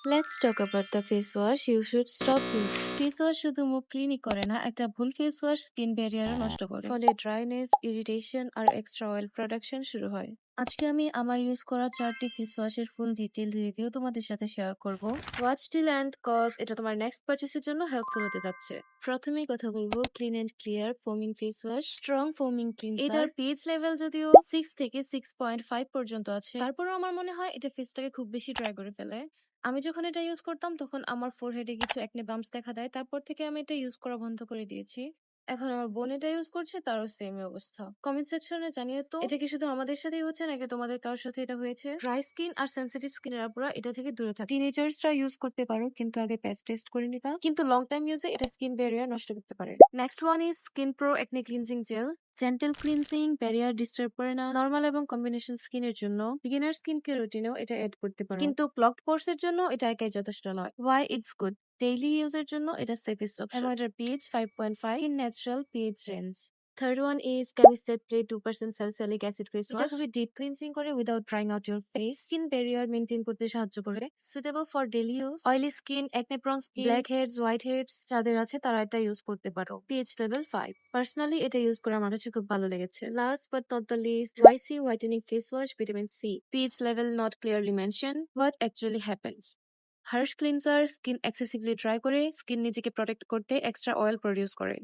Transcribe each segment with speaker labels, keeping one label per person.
Speaker 1: Let's talk about the face wash you should stop using. Face wash শুধু মুখ ক্লিনই করে না, একটা ভুল ফেস ওয়াশ স্কিন ব্যারিয়ারও নষ্ট করে, ফলে ড্রাইনেস, ইরিটেশন আর এক্সট্রা অয়েল প্রোডাকশন শুরু হয়। আজকে আমি আমার ইউজ করা 4টি ফেস ওয়াশের ফুল ডিটেইল রিভিউ তোমাদের সাথে শেয়ার করব। ওয়াচ টিল এন্ড কজ এটা তোমার নেক্সট পারচেসের জন্য হেল্পফুল হতে যাচ্ছে। প্রথমেই কথা বলবো Clean and Clear foaming face wash, strong foaming cleanser. এটার পিএইচ লেভেল যদিও 6 থেকে 6.5 পর্যন্ত আছে, তারপরেও আমার মনে হয় এটা ফেসটাকে খুব বেশি ড্রাই করে ফেলে। আমি যখন এটা ইউজ করতাম তখন আমার ফোরহেডে কিছু একনে বাম্পস দেখা দেয়, তারপর থেকে আমি এটা ইউজ করা বন্ধ করে দিয়েছি। এখন আমার বোন এটা ইউজ করছে, তারও সেম অবস্থা। কমেন্ট সেকশনে জানিয়ে তো এটা কি শুধু আমাদের সাথেই হচ্ছে নাকি তোমাদের কারোর সাথে এটা হয়েছে। ড্রাই স্কিন আর সেনসিটিভ স্কিনের আপুরা এটা থেকে দূরে থাকে। টিনেজার্সরা ইউজ করতে পারো, কিন্তু আগে প্যাচ টেস্ট করে নিবা, কিন্তু লং টাইম ইউজে এটা স্কিন ব্যারিয়ার নষ্ট করতে পারে। Next one is skin pro acne cleansing gel. Gentle cleansing, barrier disturb করে না, নরমাল এবং কম্বিনেশন স্কিনের জন্য। বিগিনার স্কিন কেয়ার রুটিনেও এটা এড করতে পারো, কিন্তু ক্লগড পোরস এর জন্য এটা একাই যথেষ্ট নয়। ওয়াই ইটস গুড, ডেইলি ইউজের জন্য এটা সেফেস্ট অপশন এবং এটার pH 5.5 in natural pH range. Third one is chemist at play 2% salicylic acid face wash. এটা খুবই ডিপ ক্লিনজিং করে without drying out your face, skin barrier maintain করতে সাহায্য করে। Suitable for daily use, oily skin, acne prone skin, blackheads, whiteheads যাদের আছে তারা এটা ইউজ করতে পারো। PH level 5। পার্সোনালি এটা ইউজ করে আমার কাছে খুব ভালো লেগেছে। Last but not the list, YC whitening face wash vitamin C. PH level not clearly mention, but actually happens. Harsh cleanser skin excessively dry করে, স্কিন নিজেকে প্রোটেক্ট করতে এক্সট্রা অয়েল প্রডিউস করে।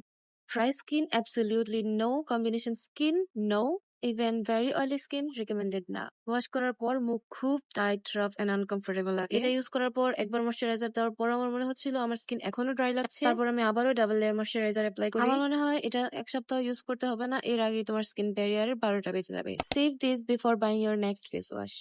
Speaker 1: Dry skin absolutely no, combination skin no, even very oily skin recommended না। Wash করার পর মুখ খুব tight, rough and uncomfortable লাগে। এটা ইউজ করার পর একবার ময়শ্চারাইজার দেওয়ার পর আমার মনে হচ্ছিল আমার স্কিন এখনো ড্রাই লাগছে, তারপর আমি আবারও ডাবল লেয়ার ময়শ্চারাইজার অ্যাপ্লাই করি। আমার মনে হয় এটা এক সপ্তাহ ইউজ করতে হবে না, এর আগে তোমার স্কিন ব্যারিয়ারের 12টা বেজে যাবে। Save this before buying your next face wash.